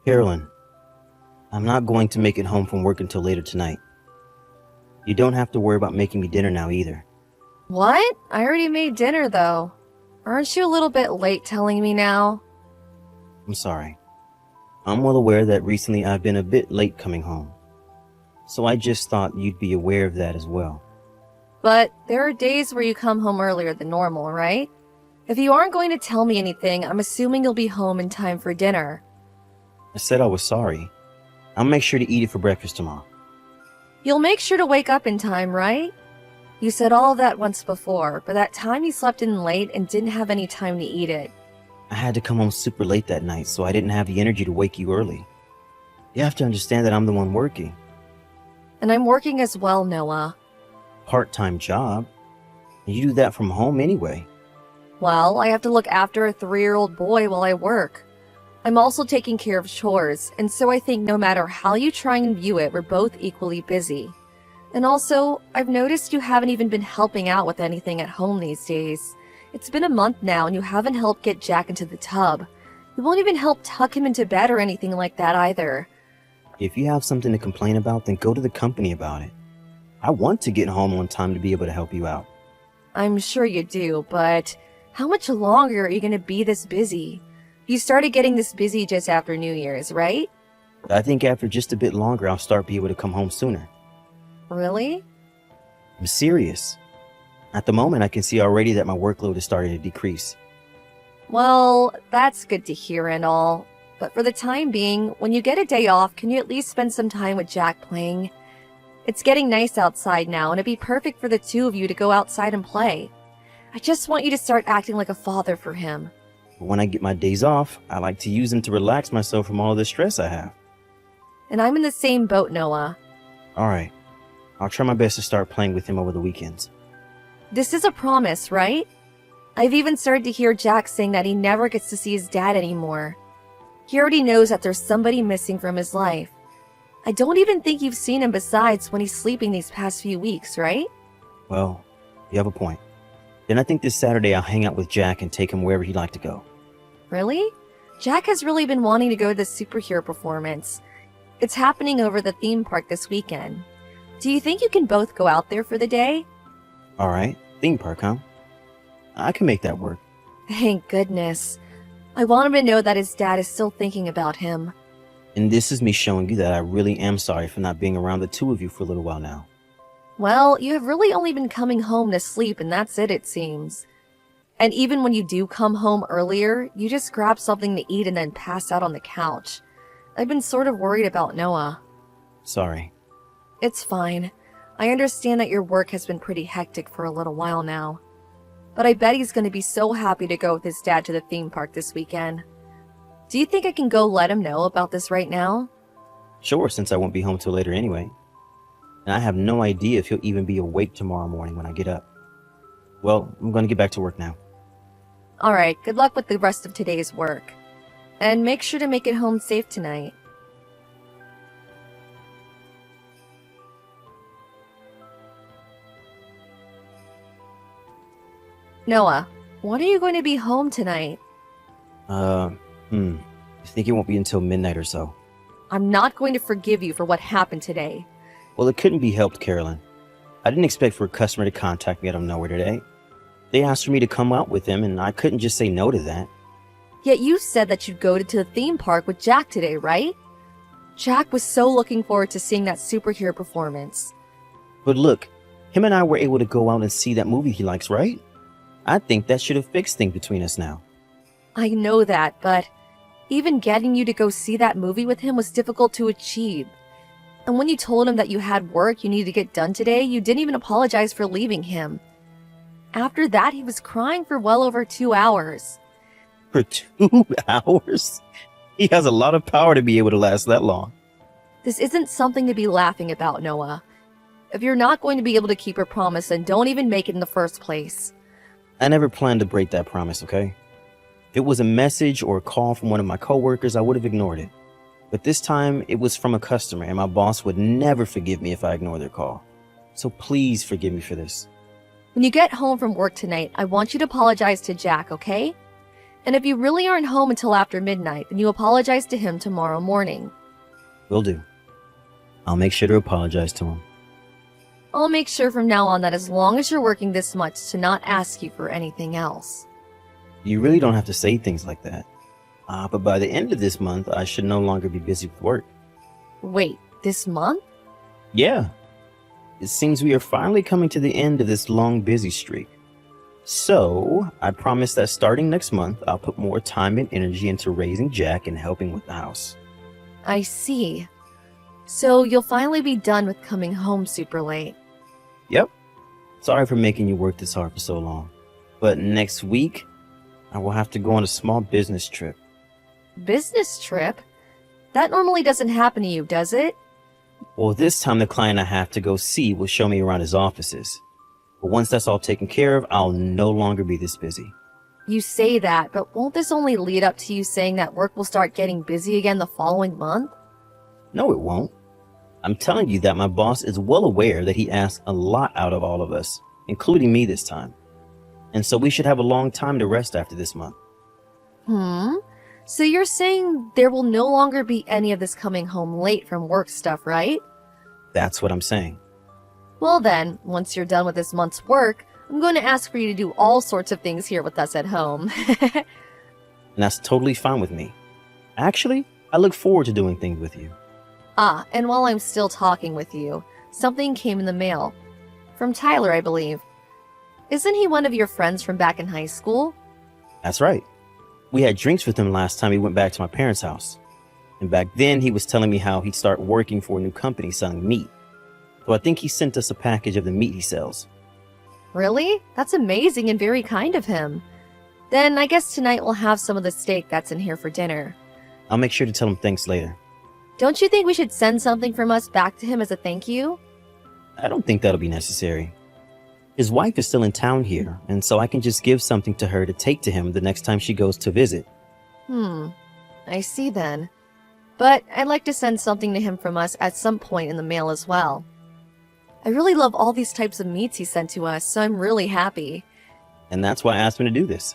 Carolyn, I'm not going to make it home from work until later tonight. You don't have to worry about making me dinner now either. What? I already made dinner, though. Aren't you a little bit late telling me now? I'm sorry. I'm well aware that recently I've been a bit late coming home. So I just thought you'd be aware of that as well. But there are days where you come home earlier than normal, right? If you aren't going to tell me anything, I'm assuming you'll be home in time for dinner. I said I was sorry. I'll make sure to eat it for breakfast tomorrow. You'll make sure to wake up in time, right? You said all of that once before, but that time you slept in late and didn't have any time to eat it. I had to come home super late that night, so I didn't have the energy to wake you early. You have to understand that I'm the one working. And I'm working as well, Noah. Part-time job. And you do that from home anyway. Well, I have to look after a 3-year-old boy while I work. I'm also taking care of chores, and so I think no matter how you try and view it, we're both equally busy. And also, I've noticed you haven't even been helping out with anything at home these days. It's been a month now and you haven't helped get Jack into the tub. You won't even help tuck him into bed or anything like that either. If you have something to complain about, then go to the company about it. I want to get home on time to be able to help you out. I'm sure you do, but how much longer are you going to be this busy? You started getting this busy just after New Year's, right? I think after just a bit longer, I'll start being able to come home sooner. Really? I'm serious. At the moment, I can see already that my workload is starting to decrease. Well, that's good to hear and all. But for the time being, when you get a day off, can you at least spend some time with Jack playing? It's getting nice outside now, and it'd be perfect for the two of you to go outside and play. I just want you to start acting like a father for him. But when I get my days off, I like to use them to relax myself from all the stress I have. And I'm in the same boat, Noah. Alright, I'll try my best to start playing with him over the weekends. This is a promise, right? I've even started to hear Jack saying that he never gets to see his dad anymore. He already knows that there's somebody missing from his life. I don't even think you've seen him besides when he's sleeping these past few weeks, right? Well, you have a point. Then I think this Saturday I'll hang out with Jack and take him wherever he'd like to go. Really? Jack has really been wanting to go to the superhero performance. It's happening over the theme park this weekend. Do you think you can both go out there for the day? Alright, theme park, huh? I can make that work. Thank goodness. I want him to know that his dad is still thinking about him. And this is me showing you that I really am sorry for not being around the two of you for a little while now. Well, you have really only been coming home to sleep and that's it seems. And even when you do come home earlier, you just grab something to eat and then pass out on the couch. I've been sort of worried about Noah. Sorry. It's fine. I understand that your work has been pretty hectic for a little while now. But I bet he's going to be so happy to go with his dad to the theme park this weekend. Do you think I can go let him know about this right now? Sure, since I won't be home till later anyway. And I have no idea if he'll even be awake tomorrow morning when I get up. Well, I'm going to get back to work now. Alright, good luck with the rest of today's work. And make sure to make it home safe tonight. Noah, when are you going to be home tonight? I think it won't be until midnight or so. I'm not going to forgive you for what happened today. Well, it couldn't be helped, Carolyn. I didn't expect for a customer to contact me out of nowhere today. They asked for me to come out with them, and I couldn't just say no to that. Yet you said that you'd go to the theme park with Jack today, right? Jack was so looking forward to seeing that superhero performance. But look, him and I were able to go out and see that movie he likes, right? I think that should have fixed things between us now. I know that, but even getting you to go see that movie with him was difficult to achieve. And when you told him that you had work you needed to get done today, you didn't even apologize for leaving him. After that, he was crying for well over 2 hours. For 2 hours? He has a lot of power to be able to last that long. This isn't something to be laughing about, Noah. If you're not going to be able to keep your promise, then don't even make it in the first place. I never planned to break that promise, okay? If it was a message or a call from one of my coworkers, I would have ignored it. But this time, it was from a customer, and my boss would never forgive me if I ignored their call. So please forgive me for this. When you get home from work tonight, I want you to apologize to Jack, okay? And if you really aren't home until after midnight, then you apologize to him tomorrow morning. Will do. I'll make sure to apologize to him. I'll make sure from now on that as long as you're working this much to not ask you for anything else. You really don't have to say things like that. But by the end of this month, I should no longer be busy with work. Wait, this month? Yeah. It seems we are finally coming to the end of this long busy streak. So, I promise that starting next month, I'll put more time and energy into raising Jack and helping with the house. I see. So you'll finally be done with coming home super late. Yep. Sorry for making you work this hard for so long. But next week, I will have to go on a small business trip. Business trip? That normally doesn't happen to you, does it? Well, this time the client I have to go see will show me around his offices. But once that's all taken care of, I'll no longer be this busy. You say that, but won't this only lead up to you saying that work will start getting busy again the following month? No, it won't. I'm telling you that my boss is well aware that he asks a lot out of all of us, including me this time. And so we should have a long time to rest after this month. So you're saying there will no longer be any of this coming home late from work stuff, right? That's what I'm saying. Well then, once you're done with this month's work, I'm going to ask for you to do all sorts of things here with us at home. And that's totally fine with me. Actually, I look forward to doing things with you. And while I'm still talking with you, something came in the mail. From Tyler, I believe. Isn't he one of your friends from back in high school? That's right. We had drinks with him last time he went back to my parents' house. And back then, he was telling me how he'd start working for a new company selling meat. So I think he sent us a package of the meat he sells. Really? That's amazing and very kind of him. Then I guess tonight we'll have some of the steak that's in here for dinner. I'll make sure to tell him thanks later. Don't you think we should send something from us back to him as a thank you? I don't think that'll be necessary. His wife is still in town here, and so I can just give something to her to take to him the next time she goes to visit. I see then. But I'd like to send something to him from us at some point in the mail as well. I really love all these types of meats he sent to us, so I'm really happy. And that's why I asked him to do this.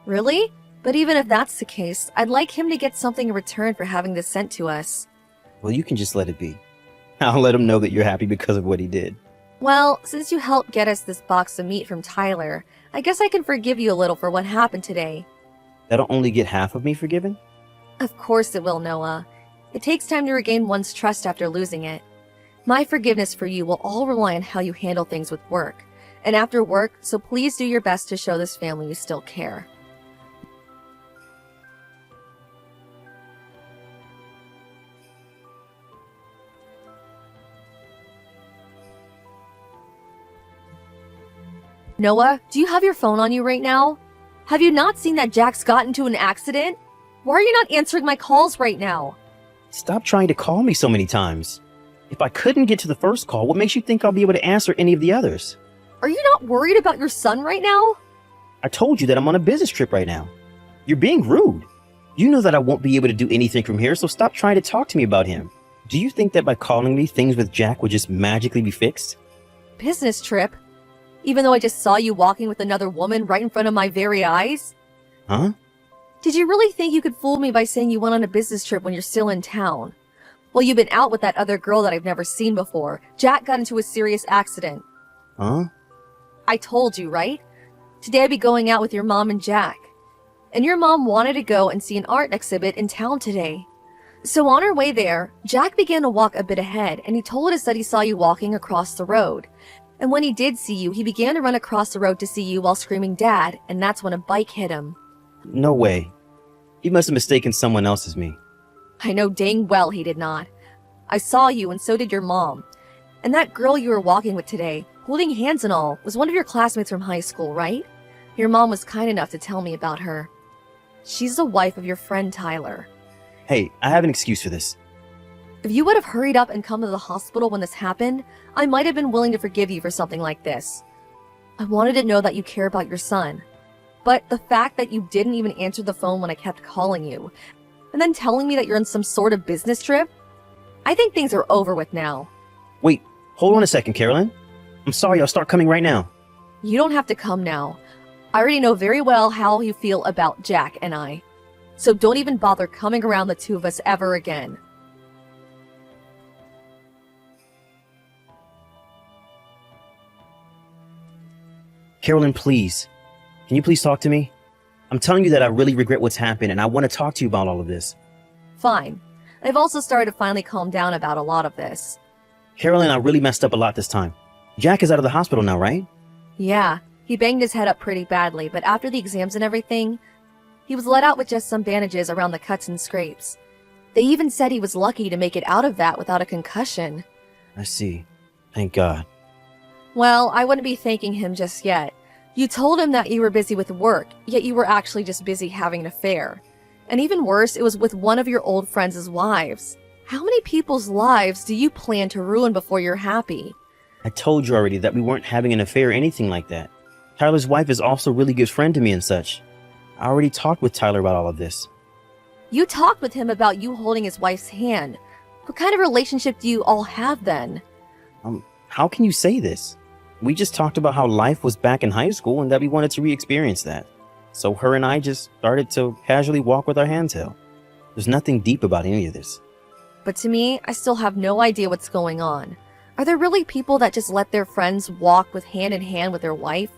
Really? But even if that's the case, I'd like him to get something in return for having this sent to us. Well, you can just let it be. I'll let him know that you're happy because of what he did. Well, since you helped get us this box of meat from Tyler, I guess I can forgive you a little for what happened today. That'll only get half of me forgiven? Of course it will, Noah. It takes time to regain one's trust after losing it. My forgiveness for you will all rely on how you handle things with work, and after work, so please do your best to show this family you still care. Noah, do you have your phone on you right now? Have you not seen that Jack's got into an accident? Why are you not answering my calls right now? Stop trying to call me so many times. If I couldn't get to the first call, what makes you think I'll be able to answer any of the others? Are you not worried about your son right now? I told you that I'm on a business trip right now. You're being rude. You know that I won't be able to do anything from here, so stop trying to talk to me about him. Do you think that by calling me, things with Jack would just magically be fixed? Business trip? Even though I just saw you walking with another woman right in front of my very eyes? Huh? Did you really think you could fool me by saying you went on a business trip when you're still in town? Well, you've been out with that other girl that I've never seen before. Jack got into a serious accident. Huh? I told you, right? Today I'd be going out with your mom and Jack. And your mom wanted to go and see an art exhibit in town today. So on our way there, Jack began to walk a bit ahead, and he told us that he saw you walking across the road. And when he did see you, he began to run across the road to see you while screaming Dad, and that's when a bike hit him. No way. He must have mistaken someone else as me. I know dang well he did not. I saw you, and so did your mom. And that girl you were walking with today, holding hands and all, was one of your classmates from high school, right? Your mom was kind enough to tell me about her. She's the wife of your friend Tyler. Hey, I have an excuse for this. If you would have hurried up and come to the hospital when this happened, I might have been willing to forgive you for something like this. I wanted to know that you care about your son. But the fact that you didn't even answer the phone when I kept calling you, and then telling me that you're on some sort of business trip, I think things are over with now. Wait, hold on a second, Carolyn. I'm sorry, I'll start coming right now. You don't have to come now. I already know very well how you feel about Jack and I. So don't even bother coming around the two of us ever again. Carolyn, please. Can you please talk to me? I'm telling you that I really regret what's happened and I want to talk to you about all of this. Fine. I've also started to finally calm down about a lot of this. Carolyn, I really messed up a lot this time. Jack is out of the hospital now, right? Yeah, he banged his head up pretty badly, but after the exams and everything, he was let out with just some bandages around the cuts and scrapes. They even said he was lucky to make it out of that without a concussion. I see. Thank God. Well, I wouldn't be thanking him just yet. You told him that you were busy with work, yet you were actually just busy having an affair. And even worse, it was with one of your old friends' wives. How many people's lives do you plan to ruin before you're happy? I told you already that we weren't having an affair or anything like that. Tyler's wife is also a really good friend to me and such. I already talked with Tyler about all of this. You talked with him about you holding his wife's hand. What kind of relationship do you all have then? How can you say this? We just talked about how life was back in high school and that we wanted to re-experience that. So her and I just started to casually walk with our hands held. There's nothing deep about any of this. But to me, I still have no idea what's going on. Are there really people that just let their friends walk with hand in hand with their wife?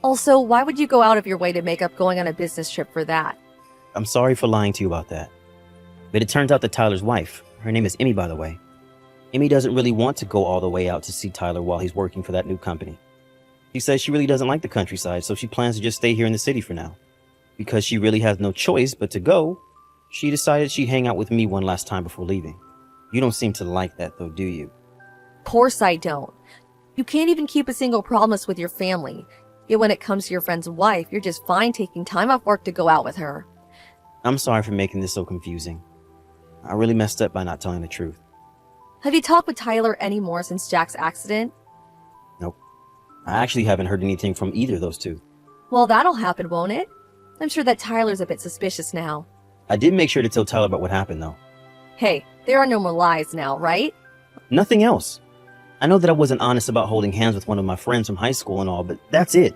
Also, why would you go out of your way to make up going on a business trip for that? I'm sorry for lying to you about that. But it turns out that Tyler's wife, her name is Emmy by the way, Emmy doesn't really want to go all the way out to see Tyler while he's working for that new company. She says she really doesn't like the countryside, so she plans to just stay here in the city for now. Because she really has no choice but to go, she decided she'd hang out with me one last time before leaving. You don't seem to like that though, do you? Course I don't. You can't even keep a single promise with your family. Yet when it comes to your friend's wife, you're just fine taking time off work to go out with her. I'm sorry for making this so confusing. I really messed up by not telling the truth. Have you talked with Tyler anymore since Jack's accident? Nope. I actually haven't heard anything from either of those two. Well, that'll happen, won't it? I'm sure that Tyler's a bit suspicious now. I did make sure to tell Tyler about what happened though. Hey, there are no more lies now, right? Nothing else. I know that I wasn't honest about holding hands with one of my friends from high school and all, but that's it.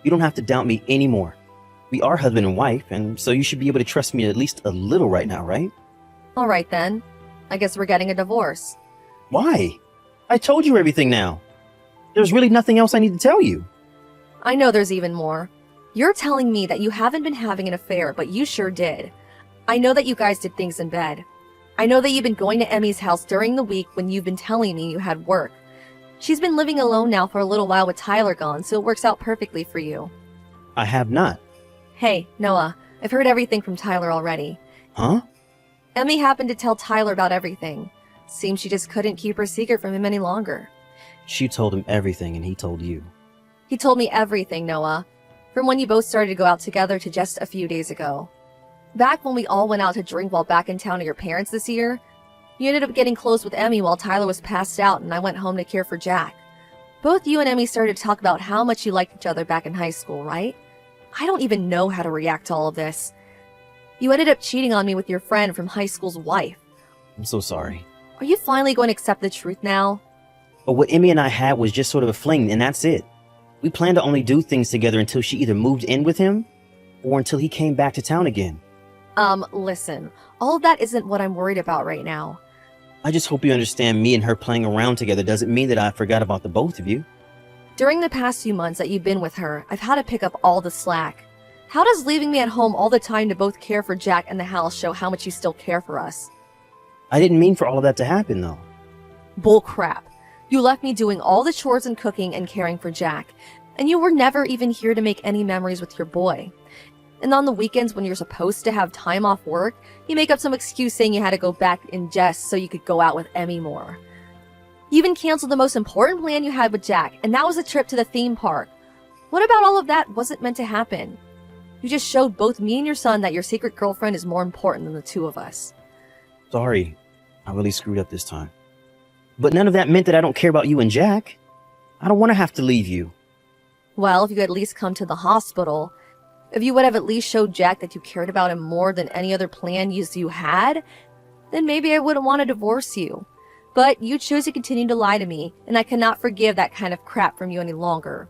You don't have to doubt me anymore. We are husband and wife, and so you should be able to trust me at least a little right now, right? All right then. I guess we're getting a divorce. Why? I told you everything now. There's really nothing else I need to tell you. I know there's even more. You're telling me that you haven't been having an affair, but you sure did. I know that you guys did things in bed. I know that you've been going to Emmy's house during the week when you've been telling me you had work. She's been living alone now for a little while with Tyler gone, so it works out perfectly for you. I have not. Hey, Noah, I've heard everything from Tyler already. Huh? Emmy happened to tell Tyler about everything. Seems she just couldn't keep her secret from him any longer. She told him everything and he told you. He told me everything, Noah. From when you both started to go out together to just a few days ago. Back when we all went out to drink while back in town at your parents this year, you ended up getting close with Emmy while Tyler was passed out and I went home to care for Jack. Both you and Emmy started to talk about how much you liked each other back in high school, right? I don't even know how to react to all of this. You ended up cheating on me with your friend from high school's wife. I'm so sorry. Are you finally going to accept the truth now? But what Emmy and I had was just sort of a fling, and that's it. We planned to only do things together until she either moved in with him or until he came back to town again. Listen, all of that isn't what I'm worried about right now. I just hope you understand me and her playing around together doesn't mean that I forgot about the both of you. During the past few months that you've been with her, I've had to pick up all the slack. How does leaving me at home all the time to both care for Jack and the house show how much you still care for us? I didn't mean for all of that to happen, though. Bull crap. You left me doing all the chores and cooking and caring for Jack, and you were never even here to make any memories with your boy. And on the weekends when you're supposed to have time off work, you make up some excuse saying you had to go back in jest so you could go out with Emmy more. You even canceled the most important plan you had with Jack, and that was a trip to the theme park. What about all of that wasn't meant to happen? You just showed both me and your son that your secret girlfriend is more important than the two of us. Sorry, I really screwed up this time. But none of that meant that I don't care about you and Jack. I don't want to have to leave you. Well, if you had at least come to the hospital, if you would have at least showed Jack that you cared about him more than any other plan you had, then maybe I wouldn't want to divorce you. But you chose to continue to lie to me, and I cannot forgive that kind of crap from you any longer.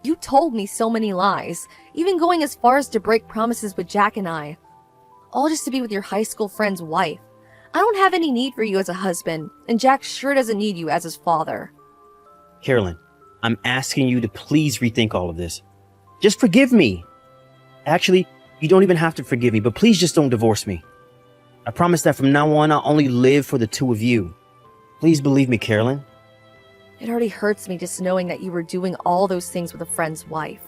You told me so many lies, even going as far as to break promises with Jack and I, all just to be with your high school friend's wife. I don't have any need for you as a husband, and Jack sure doesn't need you as his father. Carolyn, I'm asking you to please rethink all of this. Just forgive me. Actually, you don't even have to forgive me, but please just don't divorce me. I promise that from now on, I'll only live for the two of you. Please believe me, Carolyn. It already hurts me just knowing that you were doing all those things with a friend's wife.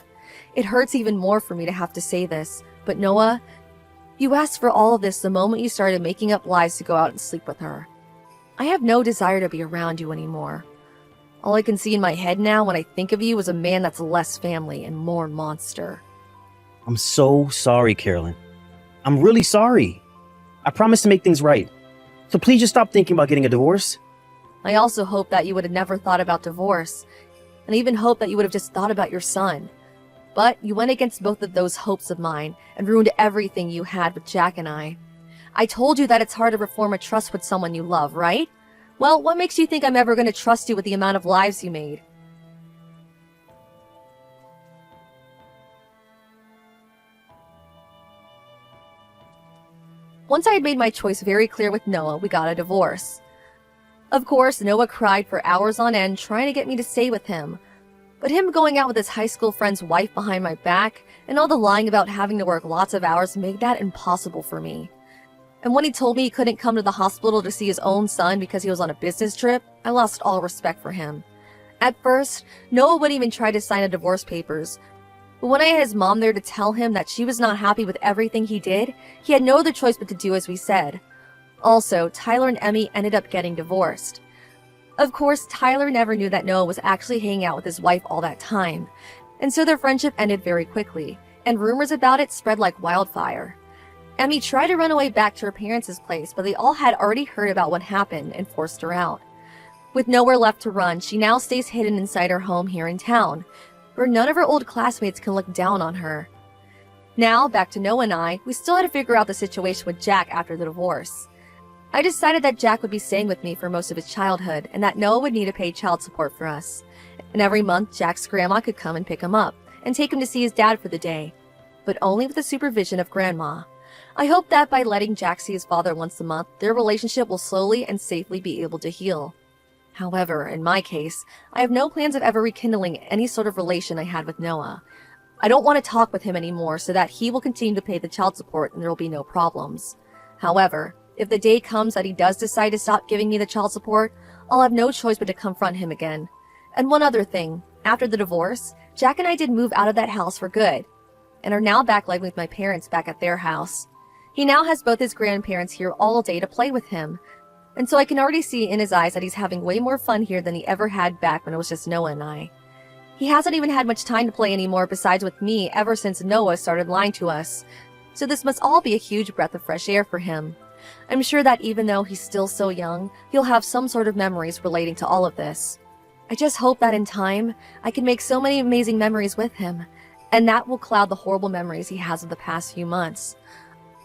It hurts even more for me to have to say this, but Noah, you asked for all of this the moment you started making up lies to go out and sleep with her. I have no desire to be around you anymore. All I can see in my head now when I think of you is a man that's less family and more monster. I'm so sorry, Carolyn. I'm really sorry. I promise to make things right. So please just stop thinking about getting a divorce. I also hope that you would have never thought about divorce, and I even hope that you would have just thought about your son. But you went against both of those hopes of mine and ruined everything you had with Jack and I. I told you that it's hard to reform a trust with someone you love, right? Well, what makes you think I'm ever going to trust you with the amount of lives you made? Once I had made my choice very clear with Noah, we got a divorce. Of course, Noah cried for hours on end trying to get me to stay with him. But him going out with his high school friend's wife behind my back and all the lying about having to work lots of hours made that impossible for me. And when he told me he couldn't come to the hospital to see his own son because he was on a business trip, I lost all respect for him. At first, Noah wouldn't even try to sign the divorce papers. But when I had his mom there to tell him that she was not happy with everything he did, he had no other choice but to do as we said. Also, Tyler and Emmy ended up getting divorced. Of course, Tyler never knew that Noah was actually hanging out with his wife all that time, and so their friendship ended very quickly, and rumors about it spread like wildfire. Emmy tried to run away back to her parents' place, but they all had already heard about what happened and forced her out. With nowhere left to run, she now stays hidden inside her home here in town, where none of her old classmates can look down on her. Now, back to Noah and I, we still had to figure out the situation with Jack after the divorce. I decided that Jack would be staying with me for most of his childhood, and that Noah would need to pay child support for us. And every month, Jack's grandma could come and pick him up, and take him to see his dad for the day, but only with the supervision of Grandma. I hope that by letting Jack see his father once a month, their relationship will slowly and safely be able to heal. However, in my case, I have no plans of ever rekindling any sort of relation I had with Noah. I don't want to talk with him anymore so that he will continue to pay the child support and there will be no problems. However, if the day comes that he does decide to stop giving me the child support, I'll have no choice but to confront him again. And one other thing, after the divorce, Jack and I did move out of that house for good, and are now back living with my parents back at their house. He now has both his grandparents here all day to play with him, and so I can already see in his eyes that he's having way more fun here than he ever had back when it was just Noah and I. He hasn't even had much time to play anymore besides with me ever since Noah started lying to us, so this must all be a huge breath of fresh air for him. I'm sure that even though he's still so young, he'll have some sort of memories relating to all of this. I just hope that in time, I can make so many amazing memories with him, and that will cloud the horrible memories he has of the past few months.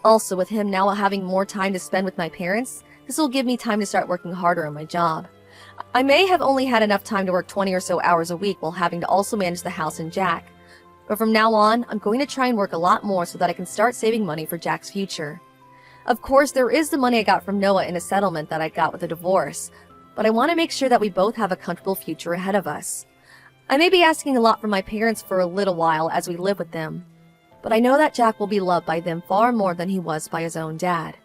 Also, with him now having more time to spend with my parents, this will give me time to start working harder on my job. I may have only had enough time to work 20 or so hours a week while having to also manage the house and Jack, but from now on, I'm going to try and work a lot more so that I can start saving money for Jack's future. Of course, there is the money I got from Noah in a settlement that I got with a divorce, but I want to make sure that we both have a comfortable future ahead of us. I may be asking a lot from my parents for a little while as we live with them, but I know that Jack will be loved by them far more than he was by his own dad.